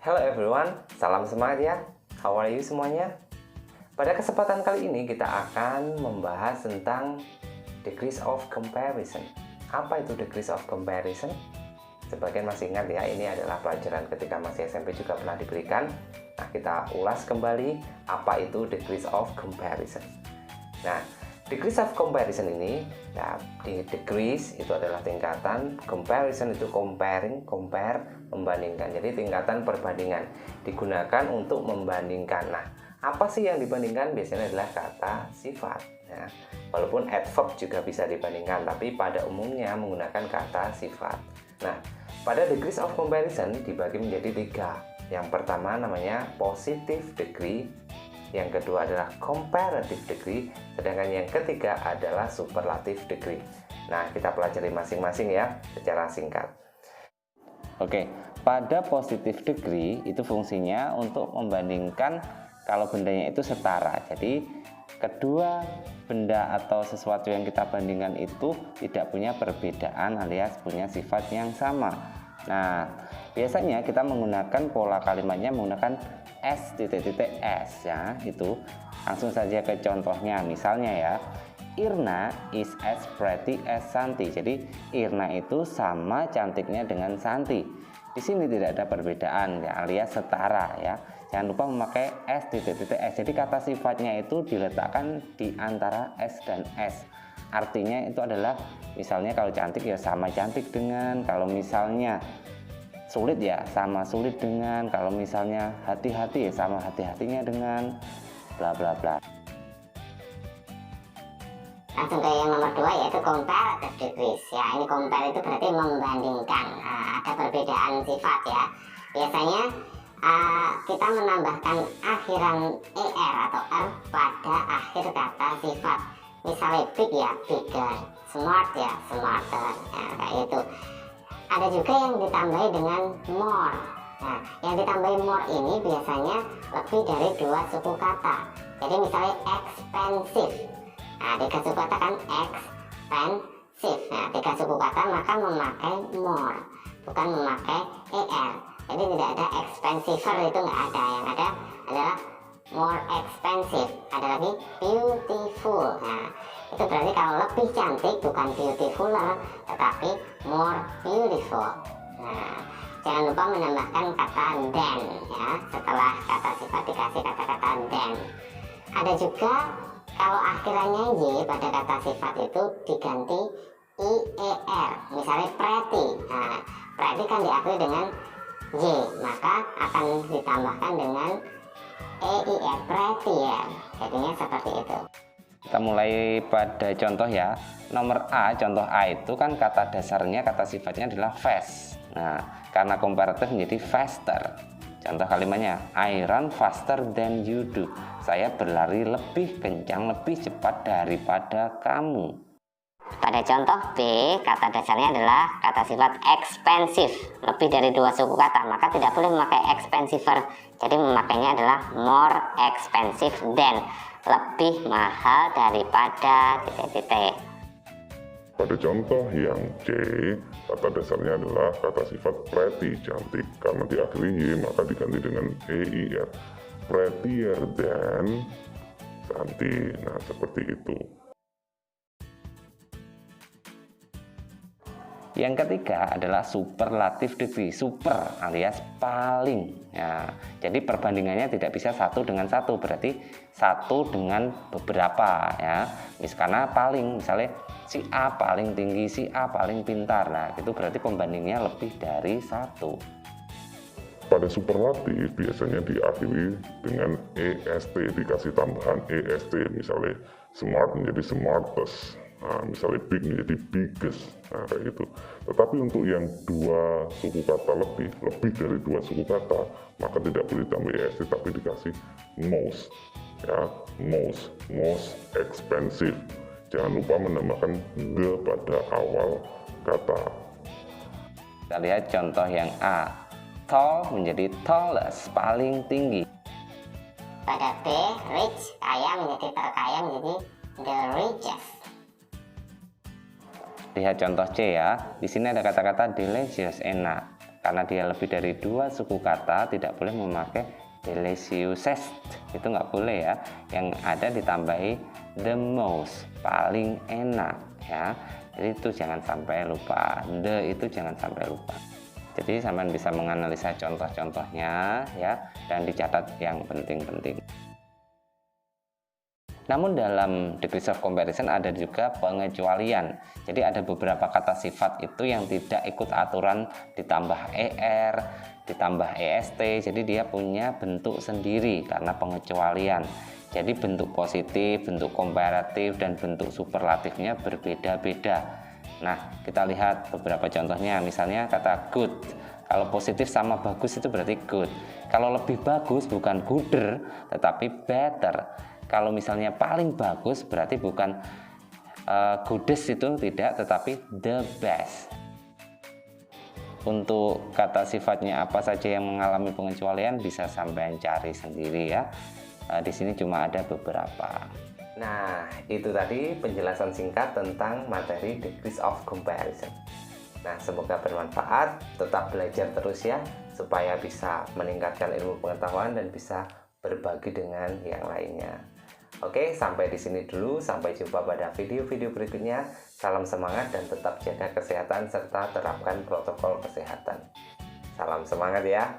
Hello everyone, salam semangat ya. How are you semuanya? Pada kesempatan kali ini kita akan membahas tentang degrees of comparison. Apa itu degrees of comparison? Sebagian masih ingat ya, ini adalah pelajaran ketika masih SMP juga pernah diberikan. Nah, kita ulas kembali apa itu degrees of comparison. Nah, degrees of comparison ini, nah, di degrees itu adalah tingkatan, comparison itu comparing, compare, membandingkan. Jadi tingkatan perbandingan digunakan untuk membandingkan. Nah, apa sih yang dibandingkan? Biasanya adalah kata sifat. Ya. Walaupun adverb juga bisa dibandingkan, tapi pada umumnya menggunakan kata sifat. Nah, pada degrees of comparison dibagi menjadi 3. Yang pertama namanya positive degree, yang kedua adalah comparative degree, sedangkan yang ketiga adalah superlative degree. Nah, kita pelajari masing-masing ya secara singkat. Oke, pada positive degree itu fungsinya untuk membandingkan kalau bendanya itu setara. Jadi kedua benda atau sesuatu yang kita bandingkan itu tidak punya perbedaan alias punya sifat yang sama. Nah, biasanya kita menggunakan pola kalimatnya menggunakan S ya, itu langsung saja ke contohnya. Misalnya ya, Irna is as pretty as Santi. Jadi Irna itu sama cantiknya dengan Santi. Di sini tidak ada perbedaan ya, alias setara ya. Jangan lupa memakai S. Jadi kata sifatnya itu diletakkan di antara S dan S. Artinya itu adalah misalnya kalau cantik ya sama cantik dengan, kalau misalnya sulit ya sama sulit dengan, kalau misalnya hati-hati ya sama hati-hatinya dengan, bla bla bla. Langsung ke yang nomor 2 yaitu comparative degrees ya. Ini compare itu berarti membandingkan, ada perbedaan sifat ya. Biasanya kita menambahkan akhiran er atau r pada akhir kata sifat. Misalnya big ya bigger, smart ya smarter ya, kayak itu. Ada juga yang ditambahi dengan more. Nah, yang ditambahi more ini biasanya lebih dari 2 suku kata. Jadi misalnya expensive. Nah, 3 suku kata kan expensive. Nah, 3 suku kata maka memakai more, bukan memakai er. Jadi tidak ada expensiver, itu nggak ada. Yang ada adalah more expensive. Ada lagi beautiful. Nah, itu berarti kalau lebih cantik bukan beautifuler tetapi more beautiful. Nah, jangan lupa menambahkan kata than ya, setelah kata sifat dikasih kata-kata than. Ada juga kalau akhirannya y pada kata sifat itu diganti ier, misalnya pretty. Nah, pretty kan diakhiri dengan y, maka akan ditambahkan dengan eier, prettier. Jadinya seperti itu. Kita mulai pada contoh ya. Nomor A, contoh A itu kan kata dasarnya, kata sifatnya adalah fast. Nah, karena komparatif menjadi faster. Contoh kalimatnya, I run faster than you do. Saya berlari lebih kencang, lebih cepat daripada kamu. Pada contoh B, kata dasarnya adalah kata sifat expensive, lebih dari 2 suku kata, maka tidak boleh memakai expensiver. Jadi memakainya adalah more expensive than, lebih mahal daripada Pada contoh yang C, kata dasarnya adalah kata sifat pretty, cantik. Karena diakhiri y, maka diganti dengan eier, prettier than Santi. Nah, seperti itu. Yang ketiga adalah superlative degree, super alias paling ya. Jadi perbandingannya tidak bisa 1 dengan 1, berarti 1 dengan beberapa ya. Karena paling, misalnya si A paling tinggi, si A paling pintar. Nah, itu berarti pembandingnya lebih dari 1. Pada superlatif biasanya diakhiri dengan est, dikasih tambahan est, misalnya smart menjadi smartest. Nah, misalnya big menjadi biggest, nah kayak gitu. Tetapi untuk yang 2 suku kata lebih dari 2 suku kata, maka tidak boleh tambah est, tapi dikasih most, ya, most expensive. Jangan lupa menambahkan the pada awal kata. Kita lihat contoh yang A, tall menjadi tallest, paling tinggi. Pada B, rich, kaya menjadi terkaya menjadi the richest. Lihat contoh C ya. Di sini ada kata-kata delicious, enak. Karena dia lebih dari 2 suku kata, tidak boleh memakai delicious, itu nggak boleh ya. Yang ada ditambahi the most, paling enak ya. Jadi itu jangan sampai lupa, the itu jangan sampai lupa. Jadi sampean bisa menganalisa contoh-contohnya ya, dan dicatat yang penting-penting. Namun dalam degrees of comparison ada juga pengecualian. Jadi ada beberapa kata sifat itu yang tidak ikut aturan ditambah er, ditambah est. Jadi dia punya bentuk sendiri karena pengecualian. Jadi bentuk positif, bentuk komparatif, dan bentuk superlatifnya berbeda-beda. Nah, kita lihat beberapa contohnya. Misalnya kata good. Kalau positif sama bagus itu berarti good. Kalau lebih bagus bukan gooder, tetapi better. Kalau misalnya paling bagus berarti bukan goodest itu tidak, tetapi the best. Untuk kata sifatnya apa saja yang mengalami pengecualian bisa sampai cari sendiri ya. Di sini cuma ada beberapa. Nah, itu tadi penjelasan singkat tentang materi degrees of comparison. Nah, semoga bermanfaat. Tetap belajar terus ya, supaya bisa meningkatkan ilmu pengetahuan dan bisa berbagi dengan yang lainnya. Oke, sampai di sini dulu. Sampai jumpa pada video-video berikutnya. Salam semangat dan tetap jaga kesehatan serta terapkan protokol kesehatan. Salam semangat ya.